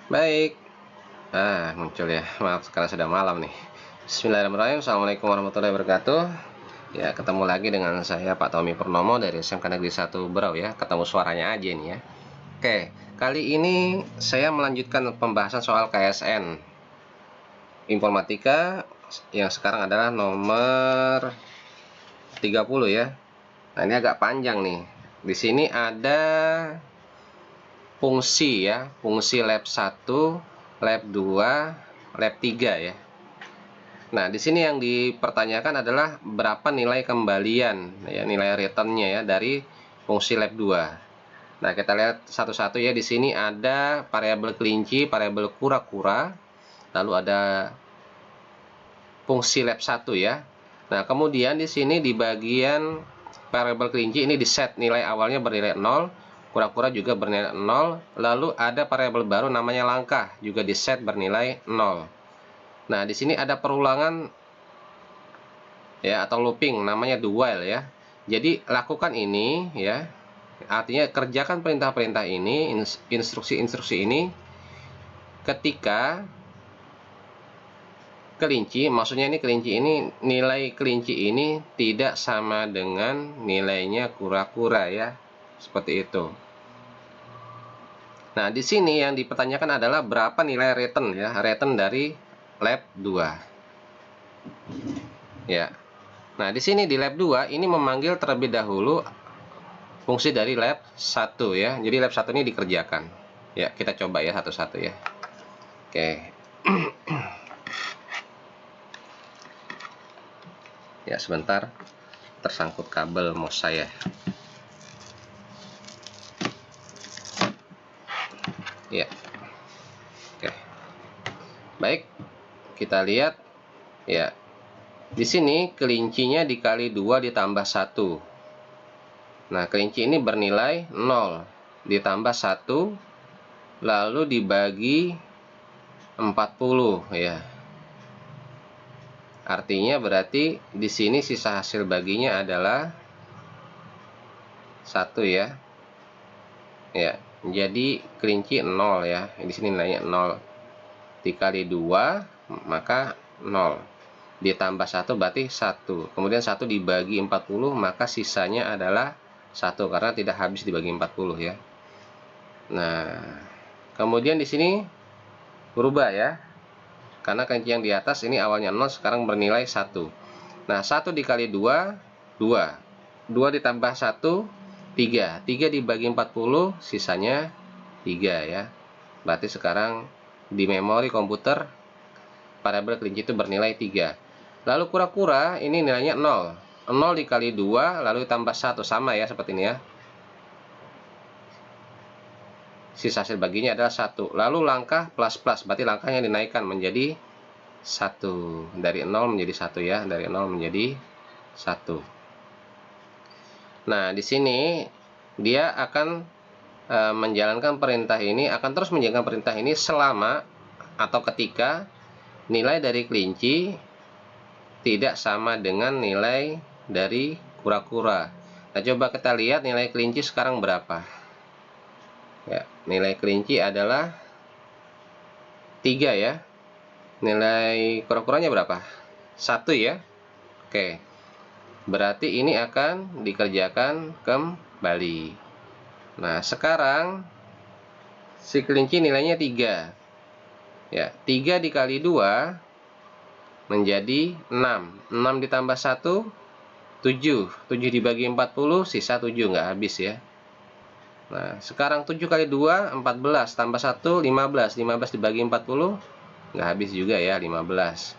Baik. Muncul ya. Maaf sekarang sudah malam nih. Bismillahirrahmanirrahim. Assalamualaikum warahmatullahi wabarakatuh. Ya, ketemu lagi dengan saya Pak Tommy Purnomo dari SMK Negeri 1 Berau ya. Ketemu suaranya aja nih ya. Oke, kali ini saya melanjutkan pembahasan soal KSN Informatika yang sekarang adalah nomor 30 ya. Nah, ini agak panjang nih. Di sini ada fungsi ya, fungsi lab 1, lab 2, lab 3 ya. Nah, di sini yang dipertanyakan adalah berapa nilai kembalian ya, nilai returnnya ya dari fungsi lab 2. Nah, kita lihat satu-satu ya. Di sini ada variabel kelinci, variabel kura-kura, lalu ada fungsi lab 1 ya. Nah, kemudian di sini di bagian variabel kelinci ini di set nilai awalnya bernilai 0, kura-kura juga bernilai 0, lalu ada variabel baru namanya langkah juga di set bernilai 0. Nah, di sini ada perulangan ya atau looping namanya do while ya. Jadi lakukan ini ya. Artinya kerjakan perintah-perintah ini, instruksi-instruksi ini ketika kelinci, maksudnya ini kelinci ini, nilai kelinci ini tidak sama dengan nilainya kura-kura ya. Seperti itu. Nah, di sini yang dipertanyakan adalah berapa nilai return ya, return dari lab 2. Ya. Nah, di sini di lab 2 ini memanggil terlebih dahulu fungsi dari lab 1 ya. Jadi lab 1 ini dikerjakan. Ya, kita coba ya satu-satu ya. Oke. Ya, sebentar. Tersangkut kabel mouse saya. Ya. Oke. Baik. Kita lihat ya. Di sini kelincinya dikali 2 ditambah 1. Nah, kelinci ini bernilai 0 ditambah 1 lalu dibagi 40 ya. Artinya berarti di sini sisa hasil baginya adalah 1 ya. Ya, jadi kelinci 0 ya. Di sini nilainya 0 dikali 2 maka 0 ditambah 1 berarti 1. Kemudian 1 dibagi 40 maka sisanya adalah 1 karena tidak habis dibagi 40 ya. Nah, kemudian di sini berubah ya. Karena kelinci yang di atas ini awalnya 0 sekarang bernilai 1. Nah, 1 dikali 2 2. 2 ditambah 1 3. 3 dibagi 40 sisanya 3 ya. Berarti sekarang di memori komputer variabel kelinci itu bernilai 3. Lalu kura-kura ini nilainya 0. 0 dikali 2 lalu ditambah 1 sama ya seperti ini ya. Sisa hasil baginya adalah 1. Lalu langkah plus plus, berarti langkahnya dinaikkan menjadi 1. Dari 0 menjadi 1 ya, dari 0 menjadi 1. Nah, di sini dia akan menjalankan perintah ini, akan terus menjalankan perintah ini selama atau ketika nilai dari kelinci tidak sama dengan nilai dari kura-kura. Nah, coba kita lihat nilai kelinci sekarang berapa. Ya, nilai kelinci adalah 3 ya. Nilai kura-kuranya berapa? 1 ya. Oke. Berarti ini akan dikerjakan kembali. Nah, sekarang si kelinci nilainya 3. Ya, 3 dikali 2 menjadi 6. 6 ditambah 1 7. 7 dibagi 40 sisa 7 nggak habis ya. Nah, sekarang 7 kali 2 14 tambah 1 15. 15 dibagi 40 nggak habis juga ya, 15.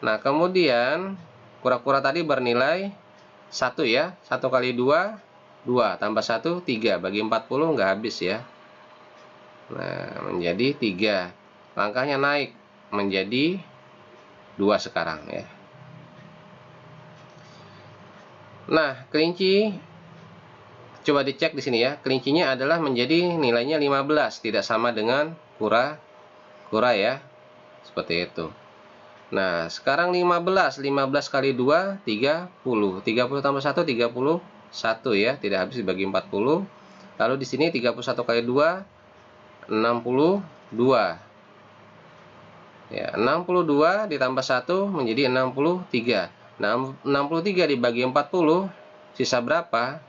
Nah, kemudian kura-kura tadi bernilai 1 ya. 1 kali 2 2 tambah 1 3 bagi 40 nggak habis ya. Nah, menjadi 3. Langkahnya naik menjadi 2 sekarang ya. Nah, kelinci coba dicek di sini ya. Kelincinya adalah menjadi nilainya 15, tidak sama dengan kura-kura ya. Seperti itu. Nah, sekarang 15. 15 kali 2 30. 30 tambah 1 31 ya, tidak habis dibagi 40. Lalu di sini 31 kali 2 60 Ya, 62 ditambah 1 menjadi 63. Nah, 63 dibagi 40, sisa berapa?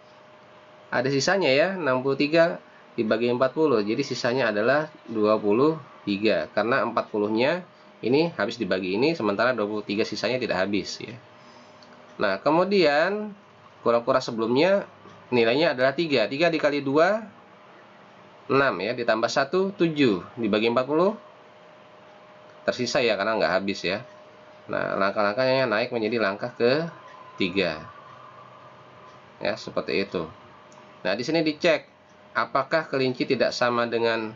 Ada sisanya ya, 63 dibagi 40. Jadi sisanya adalah 23. Karena 40-nya ini habis dibagi ini, sementara 23 sisanya tidak habis ya. Nah, kemudian kura-kura sebelumnya nilainya adalah 3. 3 dikali 2, 6 ya, ditambah 1, 7. Dibagi 40, tersisa ya, karena nggak habis ya. Nah, langkah-langkahnya naik menjadi langkah ke-3. Ya, seperti itu. Nah, di sini dicek apakah kelinci tidak sama dengan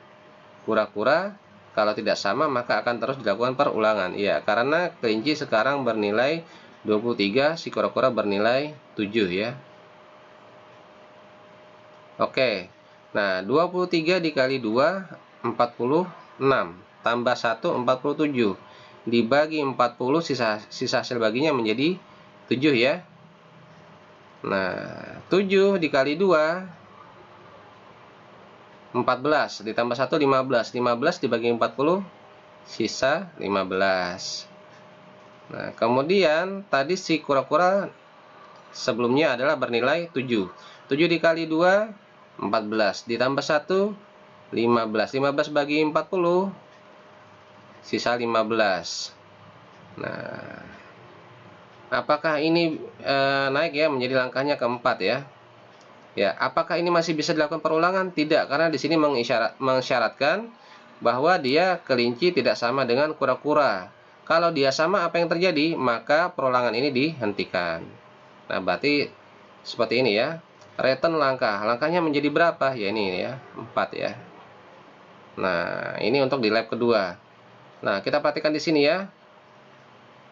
kura-kura. Kalau tidak sama, maka akan terus dilakukan perulangan. Iya, karena kelinci sekarang bernilai 23, si kura-kura bernilai 7 ya. Oke. Nah, 23 dikali 2, 46. Tambah 1, 47. Dibagi 40, sisa hasil baginya menjadi 7 ya. Nah, 7 dikali 2, 14. Ditambah 1, 15. 15 dibagi 40, sisa 15. Nah, kemudian tadi si kura-kura sebelumnya adalah bernilai 7. 7 dikali 2, 14. Ditambah 1, 15. 15 bagi 40, sisa 15. Nah, apakah ini naik ya menjadi langkahnya keempat ya? Ya, apakah ini masih bisa dilakukan perulangan? Tidak, karena di sini mensyaratkan bahwa dia kelinci tidak sama dengan kura-kura. Kalau dia sama, apa yang terjadi? Maka perulangan ini dihentikan. Nah, berarti seperti ini ya. Return langkah. Langkahnya menjadi berapa? Ya ini ya, 4 ya. Nah, ini untuk di lab kedua. Nah, kita perhatikan di sini ya.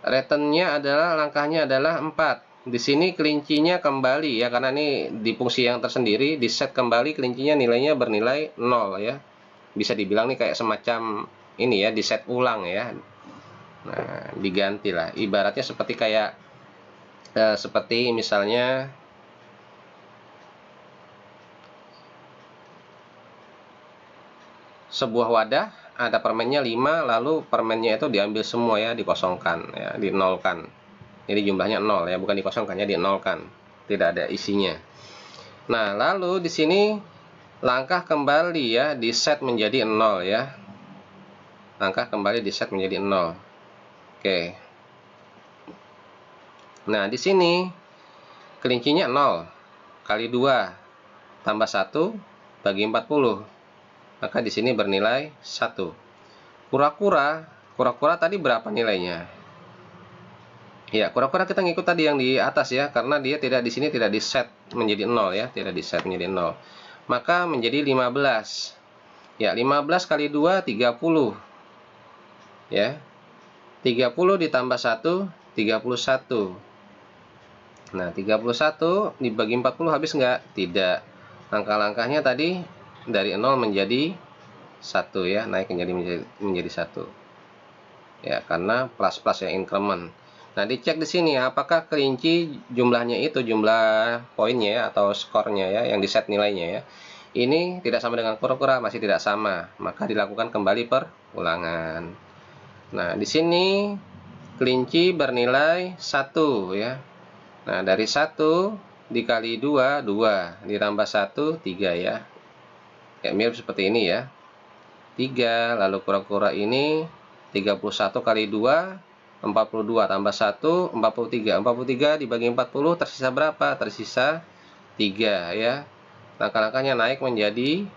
Returnnya adalah, langkahnya adalah 4. Di sini kelincinya kembali ya, karena ini di fungsi yang tersendiri, di set kembali kelincinya nilainya bernilai 0 ya. Bisa dibilang nih kayak semacam ini ya, di set ulang ya. Nah, diganti lah. Ibaratnya seperti kayak seperti misalnya sebuah wadah ada permennya 5, lalu permennya itu diambil semua ya, dikosongkan ya, dinolkan. Jadi jumlahnya 0 ya, bukan dikosongkan ya, dinolkan. Tidak ada isinya. Nah, lalu di sini langkah kembali ya, di set menjadi 0 ya. Langkah kembali di set menjadi 0. Oke. Nah, di sini kelincinya 0 kali 2 tambah 1 bagi 40. Maka di sini bernilai 1. Kura-kura tadi berapa nilainya? Ya, kura-kura kita ngikut tadi yang di atas ya, karena dia tidak di sini tidak di set menjadi 0 ya, tidak di set menjadi 0. Maka menjadi 15. Ya, 15 kali 2 30. Ya. 30 ditambah 1 31. Nah, 31 dibagi 40 habis enggak? Tidak. Langkah-langkahnya tadi dari 0 menjadi 1 ya, naik menjadi 1. Ya, karena plus-plus ya, increment. Nah, dicek di sini apakah kelinci jumlahnya itu, jumlah poinnya ya, atau skornya ya, yang di set nilainya ya. Ini tidak sama dengan kura-kura, masih tidak sama. Maka dilakukan kembali perulangan. Nah, di sini kelinci bernilai 1 ya. Nah, dari 1 dikali 2, 2. Ditambah 1, 3 ya. Kayak mirip seperti ini ya. 3, lalu kura-kura ini 31 kali 2, 42 tambah 1, 43. 43 dibagi 40 tersisa berapa? Tersisa 3 ya. Langkah-langkahnya naik menjadi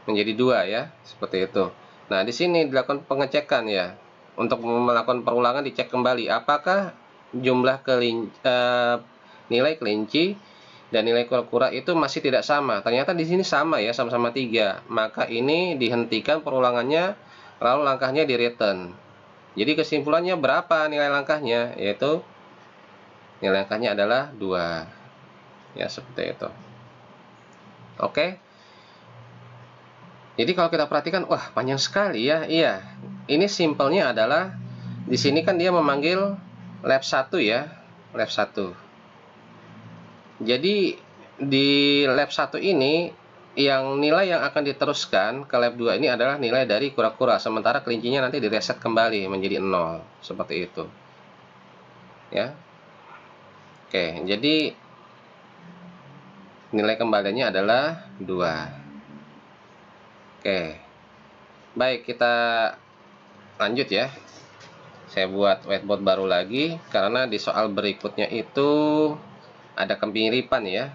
2 ya, seperti itu. Nah, di sini dilakukan pengecekan ya. Untuk melakukan perulangan dicek kembali apakah jumlah nilai kelinci dan nilai kura-kura itu masih tidak sama. Ternyata di sini sama ya, sama-sama 3. Maka ini dihentikan perulangannya, lalu langkahnya di return. Jadi kesimpulannya berapa nilai langkahnya? Yaitu nilai langkahnya adalah 2. Ya, seperti itu. Oke. Jadi kalau kita perhatikan, wah panjang sekali ya. Iya. Ini simpelnya adalah di sini kan dia memanggil lab 1 ya. Lab 1. Jadi di lab 1 ini yang nilai yang akan diteruskan ke lab 2 ini adalah nilai dari kura-kura, sementara kelincinya nanti direset kembali menjadi 0, seperti itu. Ya. Oke, jadi nilai kembaliannya adalah 2. Oke. Baik, kita lanjut ya. Saya buat whiteboard baru lagi karena di soal berikutnya itu ada kemiripan ya.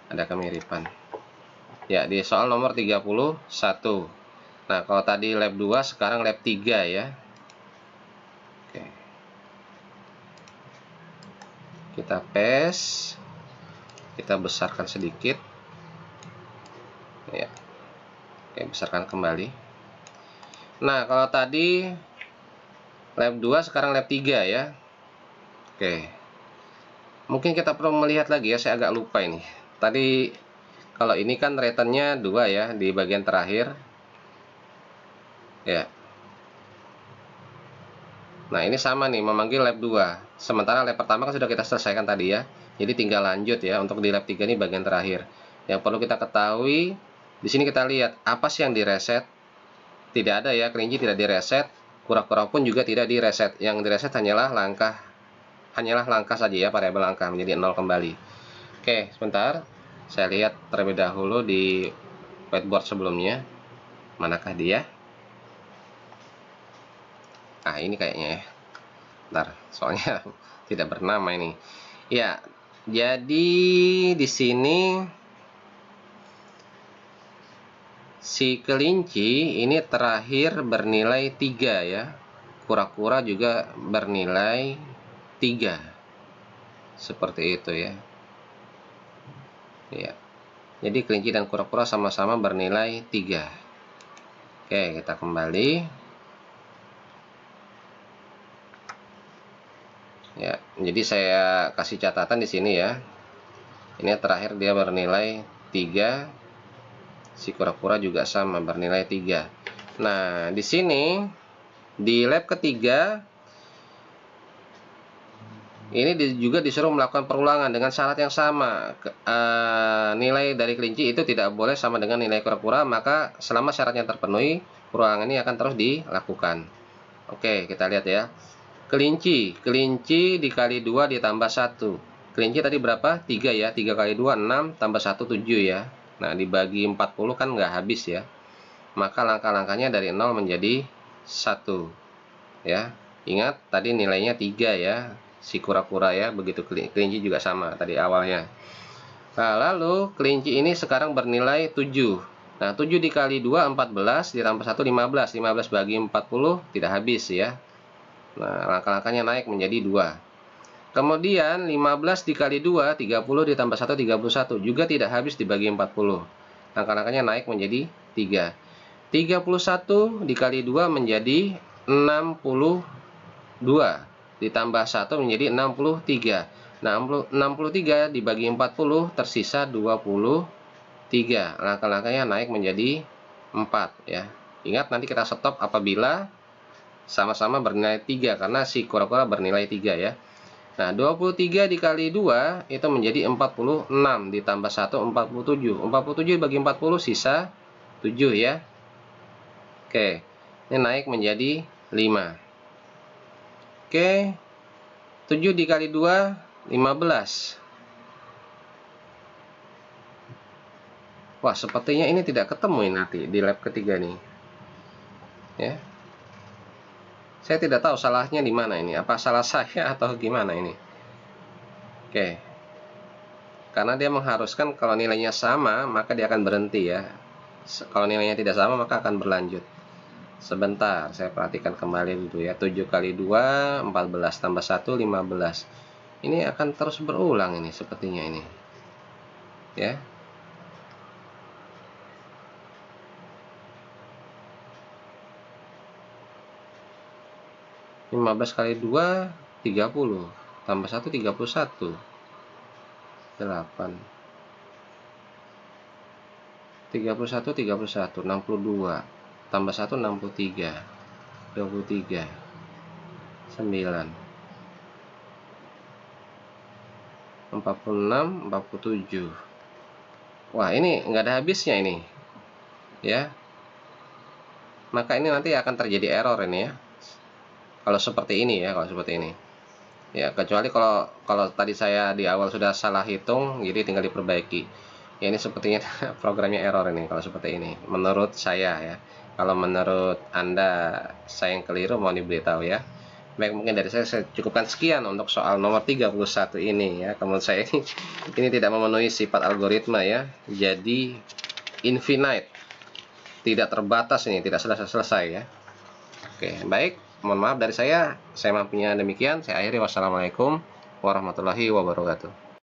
Ada kemiripan. Ya, di soal nomor 31. Nah, kalau tadi lab 2, sekarang lab 3 ya. Oke. Kita paste. Kita besarkan sedikit. Ya. Oke, besarkan kembali. Nah, kalau tadi lab 2, sekarang lab 3 ya. Oke. Mungkin kita perlu melihat lagi ya, saya agak lupa ini. Tadi kalau ini kan returnnya 2 ya di bagian terakhir. Ya. Nah, ini sama nih, memanggil lab 2. Sementara lab pertama kan sudah kita selesaikan tadi ya. Jadi tinggal lanjut ya untuk di lab 3 ini bagian terakhir. Yang perlu kita ketahui, di sini kita lihat apa sih yang direset. Tidak ada ya, kelinci tidak direset, kura-kura pun juga tidak direset. Yang direset hanyalah langkah saja ya, variabel langkah menjadi 0 kembali. Oke, sebentar. Saya lihat terlebih dahulu di whiteboard sebelumnya. Manakah dia? Ah, ini kayaknya ya. Bentar, soalnya tidak bernama ini. Ya, jadi di sini si kelinci ini terakhir bernilai 3 ya. Kura-kura juga bernilai 3. Seperti itu ya. Ya. Jadi kelinci dan kura-kura sama-sama bernilai 3. Oke, kita kembali. Ya, jadi saya kasih catatan di sini ya. Ini terakhir dia bernilai 3. Si kura-kura juga sama bernilai 3. Nah, di sini di lab ketiga ini juga disuruh melakukan perulangan dengan syarat yang sama. Nilai dari kelinci itu tidak boleh sama dengan nilai kura-kura, maka selama syaratnya terpenuhi, perulangan ini akan terus dilakukan. Oke, kita lihat ya. Kelinci dikali 2 ditambah 1. Kelinci tadi berapa? 3 ya. 3 kali 2, 6, tambah 1, 7 ya. Nah, dibagi 40 kan nggak habis ya. Maka langkah-langkahnya dari 0 menjadi 1. Ya. Ingat, tadi nilainya 3 ya. Si kura-kura ya. Begitu kelinci juga sama tadi awalnya. Nah, lalu kelinci ini sekarang bernilai 7. Nah, 7 dikali 2, 14. Ditambah 1, 15. 15 bagi 40 tidak habis ya. Nah, langkah-langkahnya naik menjadi 2. Kemudian 15 dikali 2, 30 ditambah 1, 31. Juga tidak habis dibagi 40. Langkah-langkahnya naik menjadi 3. 31 dikali 2 menjadi 62. Ditambah 1 menjadi 63. Nah, 63 dibagi 40 tersisa 23. Langkah-langkahnya naik menjadi 4 ya. Ingat, nanti kita stop apabila sama-sama bernilai 3 karena si kura-kura bernilai 3 ya. Nah, 23 dikali 2 itu menjadi 46 ditambah 1, 47. 47 bagi 40 sisa 7 ya. Oke, ini naik menjadi 5. Oke, 7 dikali 2, 15. Wah, sepertinya ini tidak ketemu ini nanti di lab ketiga nih. Ya. Saya tidak tahu salahnya di mana ini. Apa salah saya atau gimana ini? Oke. Karena dia mengharuskan kalau nilainya sama, maka dia akan berhenti ya. Kalau nilainya tidak sama, maka akan berlanjut. Sebentar, saya perhatikan kembali dulu ya. 7 kali 2, 14 tambah 1, 15. Ini akan terus berulang ini sepertinya ini. Ya. 15 kali 2, 30. Tambah 1, 31. 8. 31, 31. 62. Tambah 1, 63. 23. 9. 46, 47. Wah, ini nggak ada habisnya ini, ya. Maka ini nanti akan terjadi error ini ya. Kalau seperti ini ya, kalau seperti ini. Ya, kecuali kalau tadi saya di awal sudah salah hitung, jadi tinggal diperbaiki. Ya, ini sepertinya programnya error ini kalau seperti ini. Menurut saya ya. Kalau menurut Anda saya yang keliru, mohon diberitahu ya. Baik, mungkin dari saya cukupkan sekian untuk soal nomor 31 ini ya. Menurut saya ini tidak memenuhi sifat algoritma ya. Jadi infinite, tidak terbatas ini, tidak selesai-selesai ya. Oke, baik. Mohon maaf dari saya mampunya demikian. Saya akhiri. Wassalamualaikum warahmatullahi wabarakatuh.